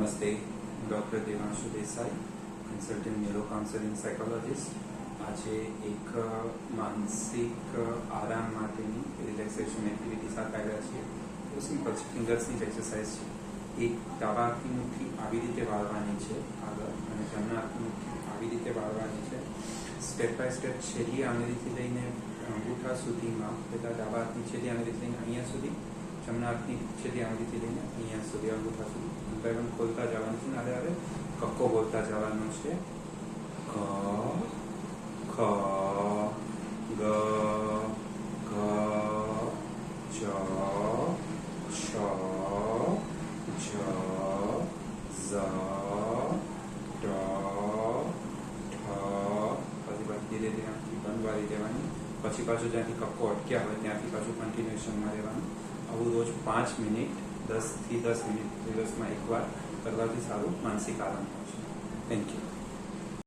નમસ્તે, doctor Devanshu Desai, consultant neuro counselling psychologist. આજે એક માનસિક આરામ માટેની રિલેક્સેશન એક્ટિવિટી સાથે આવ્યા છીએ. તો સિમ્પલ છે, ફિંગર્સની જ એક્સરસાઇઝ છે. એક ડાબા હાથની મુઠ્ઠી આવી રીતે વાળવાની છે આગળ, અને જમણા હાથની મુઠ્ઠી આવી રીતે વાળવાની છે. સ્ટેપ બાય સ્ટેપ છેલ્લી આંગળીથી લઈને અંગૂઠા સુધીમાં, પહેલાં ડાબા હાથની છેલ્લી આંગળીથી લઈને અહીંયા સુધી, જમણા હાથની છેલ્લી આંગળીથી લઈને અહીંયા સુધી, અંગૂઠા સુધી પેન ખોલતા જવાનું છે. હવે હવે કક્કો બોલતા જવાનું છે. ક ખ ગ ઘ ચ છ જ ઝ ટ ઠ. પછી ધીરે ધીરે બંધ વાળી દેવાની. પછી પાછું જ્યાંથી કક્કો અટક્યા હોય ત્યાંથી પાછું કન્ટિન્યુએશનમાં રહેવાનું. આવું રોજ 5 મિનિટ 10 થી 10 મિનિટ દિવસમાં એકવાર કરવાથી સારું માનસિક આરામ મળશે. Thank you.